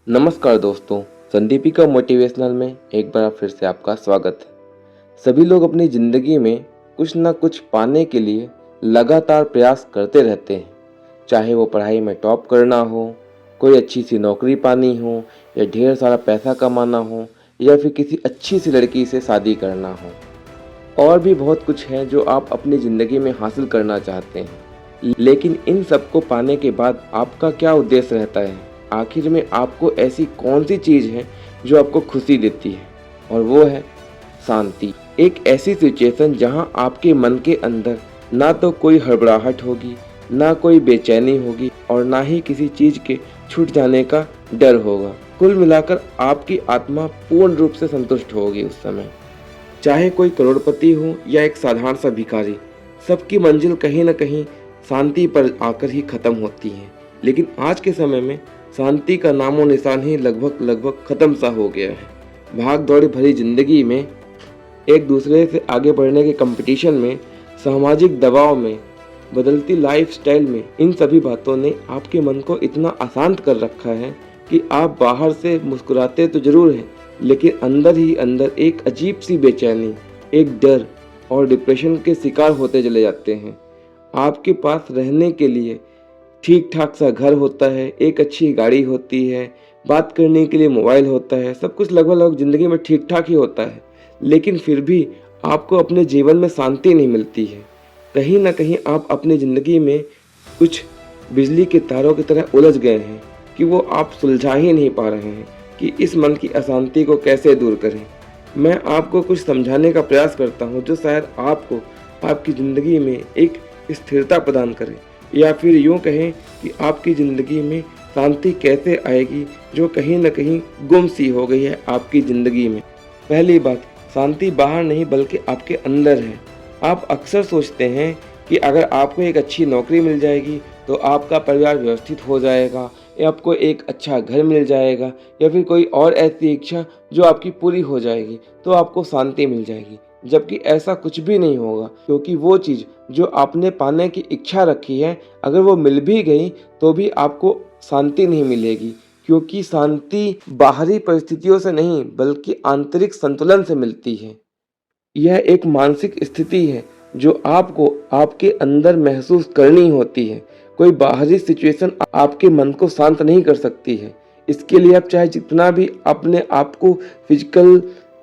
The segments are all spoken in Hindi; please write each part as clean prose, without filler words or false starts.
नमस्कार दोस्तों, संदीपिका मोटिवेशनल में एक बार फिर से आपका स्वागत है। सभी लोग अपनी ज़िंदगी में कुछ ना कुछ पाने के लिए लगातार प्रयास करते रहते हैं। चाहे वो पढ़ाई में टॉप करना हो, कोई अच्छी सी नौकरी पानी हो, या ढेर सारा पैसा कमाना हो, या फिर किसी अच्छी सी लड़की से शादी करना हो। और भी बहुत कुछ है जो आप अपनी ज़िंदगी में हासिल करना चाहते हैं। लेकिन इन सब को पाने के बाद आपका क्या उद्देश्य रहता है? आखिर में आपको ऐसी कौन सी चीज़ है जो आपको खुशी देती है? और वो है शांति। एक ऐसी सिचुएशन जहां आपके मन के अंदर ना तो कोई हड़बड़ाहट होगी, ना कोई बेचैनी होगी, और ना ही किसी चीज़ के छूट जाने का डर होगा। कुल मिलाकर आपकी आत्मा पूर्ण रूप से संतुष्ट होगी उस समय। चाहे कोई करोड़पति हो या एक साधारण सा भिखारी, सबकी मंजिल कहीं ना कहीं शांति पर आकर ही खत्म होती है। लेकिन आज के समय में शांति का नामो निशान ही लगभग खत्म सा हो गया है। भाग दौड़ भरी जिंदगी में, एक दूसरे से आगे बढ़ने के कंपटीशन में, सामाजिक दबाव में, बदलती लाइफस्टाइल में, इन सभी बातों ने आपके मन को इतना अशांत कर रखा है कि आप बाहर से मुस्कुराते तो जरूर हैं, लेकिन अंदर ही अंदर एक अजीब सी बेचैनी, एक डर और डिप्रेशन के शिकार होते चले जाते हैं। आपके पास रहने के लिए ठीक ठाक सा घर होता है, एक अच्छी गाड़ी होती है, बात करने के लिए मोबाइल होता है, सब कुछ लगभग ज़िंदगी में ठीक ठाक ही होता है, लेकिन फिर भी आपको अपने जीवन में शांति नहीं मिलती है। कहीं ना कहीं आप अपनी ज़िंदगी में कुछ बिजली के तारों की तरह उलझ गए हैं कि वो आप सुलझा ही नहीं पा रहे हैं कि इस मन की अशांति को कैसे दूर करें। मैं आपको कुछ समझाने का प्रयास करता हूँ जो शायद आपको आपकी ज़िंदगी में एक स्थिरता प्रदान करे, या फिर यूँ कहें कि आपकी ज़िंदगी में शांति कैसे आएगी जो कहीं न कहीं गुम सी हो गई है आपकी ज़िंदगी में। पहली बात, शांति बाहर नहीं बल्कि आपके अंदर है। आप अक्सर सोचते हैं कि अगर आपको एक अच्छी नौकरी मिल जाएगी तो आपका परिवार व्यवस्थित हो जाएगा, या आपको एक अच्छा घर मिल जाएगा, या फिर कोई और ऐसी इच्छा जो आपकी पूरी हो जाएगी तो आपको शांति मिल जाएगी। जबकि ऐसा कुछ भी नहीं होगा, क्योंकि वो चीज़ जो आपने पाने की इच्छा रखी है, अगर वो मिल भी गई तो भी आपको शांति नहीं मिलेगी, क्योंकि शांति बाहरी परिस्थितियों से नहीं बल्कि आंतरिक संतुलन से मिलती है। यह एक मानसिक स्थिति है जो आपको आपके अंदर महसूस करनी होती है। कोई बाहरी सिचुएशन आपके मन को शांत नहीं कर सकती है। इसके लिए आप चाहे जितना भी अपने आप को फिजिकल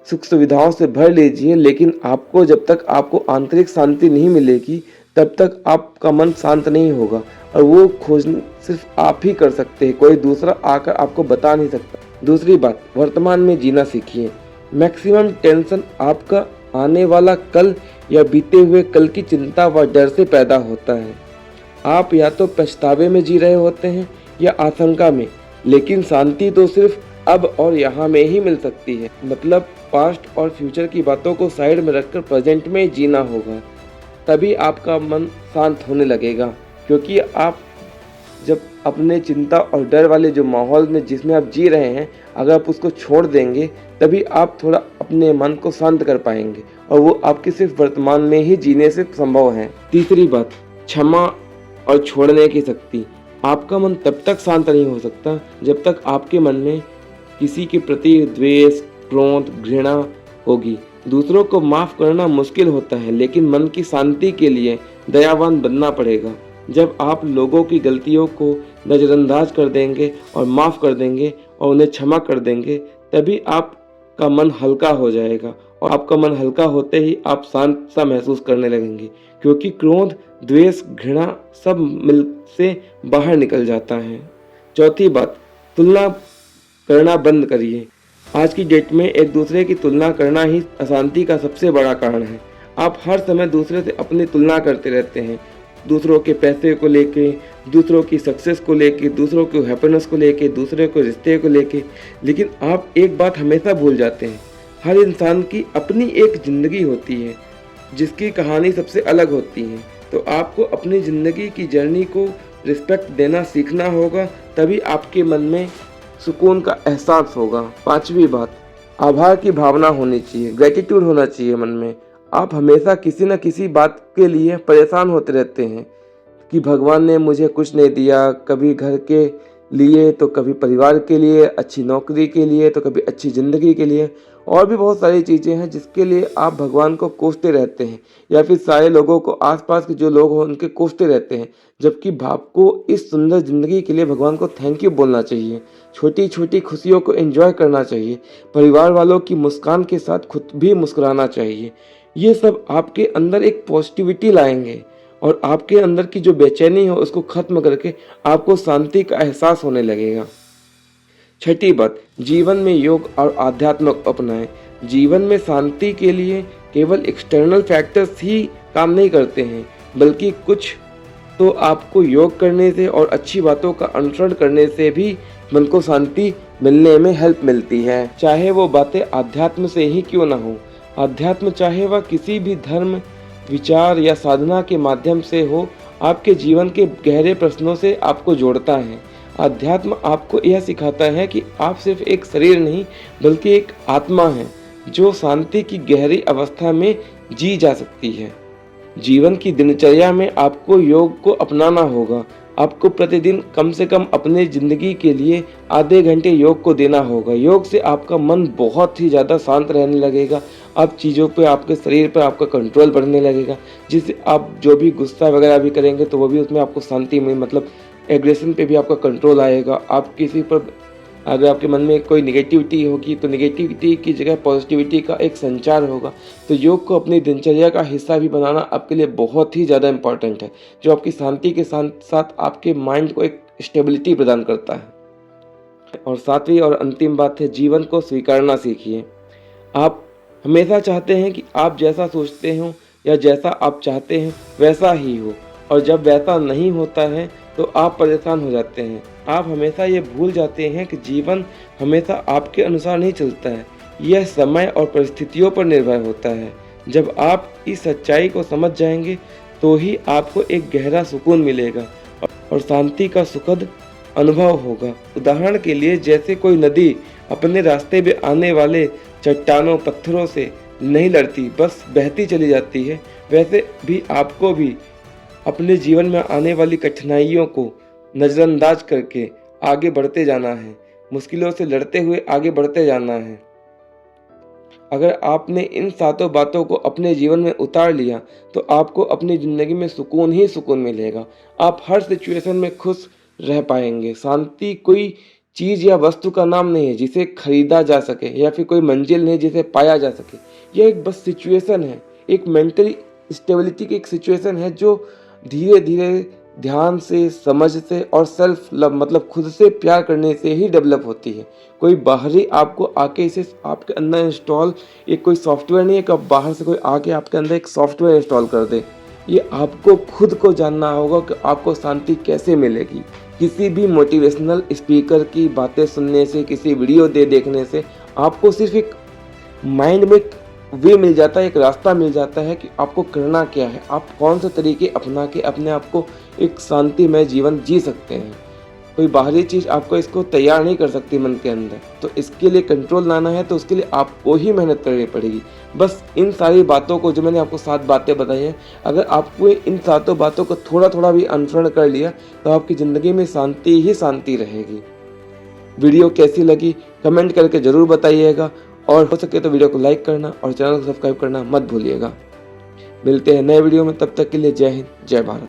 सुख सुविधाओं से भर लीजिए, लेकिन आपको जब तक आपको आंतरिक शांति नहीं मिलेगी तब तक आपका मन शांत नहीं होगा, और वो खोज सिर्फ आप ही कर सकते हैं, कोई दूसरा आकर आपको बता नहीं सकता। दूसरी बात, वर्तमान में जीना सीखिए। मैक्सिमम टेंशन आपका आने वाला कल या बीते हुए कल की चिंता व डर से पैदा होता है। आप या तो पछतावे में जी रहे होते हैं या आशंका में, लेकिन शांति तो सिर्फ अब और यहाँ में ही मिल सकती है। मतलब पास्ट और फ्यूचर की बातों को साइड में रखकर प्रेजेंट में जीना होगा, तभी आपका मन शांत होने लगेगा। क्योंकि आप जब अपने चिंता और डर वाले जो माहौल में जिसमें आप जी रहे हैं, अगर आप उसको छोड़ देंगे तभी आप थोड़ा अपने मन को शांत कर पाएंगे, और वो आपके सिर्फ वर्तमान में ही जीने से संभव है। तीसरी बात, क्षमा और छोड़ने की शक्ति। आपका मन तब तक शांत नहीं हो सकता जब तक आपके मन में किसी के प्रति द्वेष, क्रोध, घृणा होगी। दूसरों को माफ करना मुश्किल होता है, लेकिन मन की शांति के लिए दयावान बनना पड़ेगा। जब आप लोगों की गलतियों को नज़रअंदाज कर देंगे और माफ़ कर देंगे और उन्हें क्षमा कर देंगे, तभी आपका मन हल्का हो जाएगा, और आपका मन हल्का होते ही आप शांत सा महसूस करने लगेंगे, क्योंकि क्रोध, द्वेष, घृणा सब मिल से बाहर निकल जाता है। चौथी बात, तुलना करना बंद करिए। आज की डेट में एक दूसरे की तुलना करना ही अशांति का सबसे बड़ा कारण है। आप हर समय दूसरे से अपनी तुलना करते रहते हैं, दूसरों के पैसे को लेके, दूसरों की सक्सेस को लेके, दूसरों के हैप्पीनेस को लेके, दूसरे को रिश्ते को लेके। लेकिन आप एक बात हमेशा भूल जाते हैं, हर इंसान की अपनी एक ज़िंदगी होती है जिसकी कहानी सबसे अलग होती है। तो आपको अपनी ज़िंदगी की जर्नी को रिस्पेक्ट देना सीखना होगा, तभी आपके मन में सुकून का एहसास होगा। पांचवी बात, आभार की भावना होनी चाहिए, ग्रेटिट्यूड होना चाहिए मन में। आप हमेशा किसी न किसी बात के लिए परेशान होते रहते हैं कि भगवान ने मुझे कुछ नहीं दिया, कभी घर के लिए, तो कभी परिवार के लिए, अच्छी नौकरी के लिए, तो कभी अच्छी ज़िंदगी के लिए, और भी बहुत सारी चीज़ें हैं जिसके लिए आप भगवान को कोसते रहते हैं, या फिर सारे लोगों को, आसपास के जो लोग हों उनके कोसते रहते हैं। जबकि आपको इस सुंदर ज़िंदगी के लिए भगवान को थैंक यू बोलना चाहिए, छोटी छोटी खुशियों को एंजॉय करना चाहिए, परिवार वालों की मुस्कान के साथ खुद भी मुस्कुराना चाहिए। ये सब आपके अंदर एक पॉजिटिविटी लाएंगे और आपके अंदर की जो बेचैनी हो उसको खत्म करके आपको शांति का एहसास होने लगेगा। छठी बात, जीवन में योग और आध्यात्म अपनाएं। जीवन में शांति के लिए केवल एक्सटर्नल फैक्टर्स ही काम नहीं करते हैं, बल्कि कुछ तो आपको योग करने से और अच्छी बातों का अनुसरण करने से भी मन को शांति मिलने में हेल्प मिलती है। चाहे वो बातें आध्यात्म से ही क्यों ना हो, अध्यात्म चाहे वह किसी भी धर्म, विचार या साधना के माध्यम से हो, आपके जीवन के गहरे प्रश्नों से आपको जोड़ता है। अध्यात्म आपको यह सिखाता है कि आप सिर्फ एक शरीर नहीं बल्कि एक आत्मा है जो शांति की गहरी अवस्था में जी जा सकती है। जीवन की दिनचर्या में आपको योग को अपनाना होगा। आपको प्रतिदिन कम से कम अपने ज़िंदगी के लिए आधे घंटे योग को देना होगा। योग से आपका मन बहुत ही ज़्यादा शांत रहने लगेगा। आप चीज़ों पे, आपके शरीर पर आपका कंट्रोल बढ़ने लगेगा, जिससे आप जो भी गुस्सा वगैरह भी करेंगे तो वो भी उसमें आपको शांति में, मतलब एग्रेशन पे भी आपका कंट्रोल आएगा। आप किसी पर, अगर आपके मन में कोई निगेटिविटी होगी तो निगेटिविटी की जगह पॉजिटिविटी का एक संचार होगा। तो योग को अपनी दिनचर्या का हिस्सा भी बनाना आपके लिए बहुत ही ज़्यादा इम्पॉर्टेंट है, जो आपकी शांति के साथ साथ आपके माइंड को एक स्टेबिलिटी प्रदान करता है। और सातवीं और अंतिम बात है, जीवन को स्वीकारना सीखिए। आप हमेशा चाहते हैं कि आप जैसा सोचते हो या जैसा आप चाहते हैं वैसा ही हो, और जब वैसा नहीं होता है तो आप परेशान हो जाते हैं। आप हमेशा ये भूल जाते हैं कि जीवन हमेशा आपके अनुसार नहीं चलता है, यह समय और परिस्थितियों पर निर्भर होता है। जब आप इस सच्चाई को समझ जाएंगे तो ही आपको एक गहरा सुकून मिलेगा और शांति का सुखद अनुभव होगा। उदाहरण के लिए, जैसे कोई नदी अपने रास्ते में आने वाले चट्टानों, पत्थरों से नहीं लड़ती, बस बहती चली जाती है, वैसे भी आपको भी अपने जीवन में आने वाली कठिनाइयों को नज़रअंदाज करके आगे बढ़ते जाना है, मुश्किलों से लड़ते हुए आगे बढ़ते जाना है। अगर आपने इन सातों बातों को अपने जीवन में उतार लिया तो आपको अपनी ज़िंदगी में सुकून ही सुकून मिलेगा। आप हर सिचुएशन में खुश रह पाएंगे। शांति कोई चीज़ या वस्तु का नाम नहीं है जिसे खरीदा जा सके, या फिर कोई मंजिल नहीं जिसे पाया जा सके। यह एक बस सिचुएशन है, एक मेंटली स्टेबिलिटी की एक सिचुएशन है जो धीरे धीरे ध्यान से, समझ से और सेल्फ लव, मतलब खुद से प्यार करने से ही डेवलप होती है। कोई बाहरी आपको आके इसे आपके अंदर इंस्टॉल, ये कोई सॉफ्टवेयर नहीं है कि बाहर से कोई आके आपके अंदर एक सॉफ्टवेयर इंस्टॉल कर दे। ये आपको खुद को जानना होगा कि आपको शांति कैसे मिलेगी। किसी भी मोटिवेशनल स्पीकर की बातें सुनने से, किसी वीडियो देखने से आपको सिर्फ एक माइंड में वे मिल जाता है, एक रास्ता मिल जाता है कि आपको करना क्या है, आप कौन से तरीके अपना के अपने आप को एक शांतिमय जीवन जी सकते हैं। कोई बाहरी चीज़ आपको इसको तैयार नहीं कर सकती मन के अंदर। तो इसके लिए कंट्रोल लाना है तो उसके लिए आपको ही मेहनत करनी पड़ेगी। बस इन सारी बातों को, जो मैंने आपको 7 बातें बताई हैं, अगर आपको इन सातों बातों को थोड़ा थोड़ा भी अनुसरण कर लिया तो आपकी ज़िंदगी में शांति ही शांति रहेगी। वीडियो कैसी लगी कमेंट करके ज़रूर बताइएगा, और हो सके तो वीडियो को लाइक करना और चैनल को सब्सक्राइब करना मत भूलिएगा। मिलते हैं नए वीडियो में, तब तक के लिए जय हिंद, जय भारत।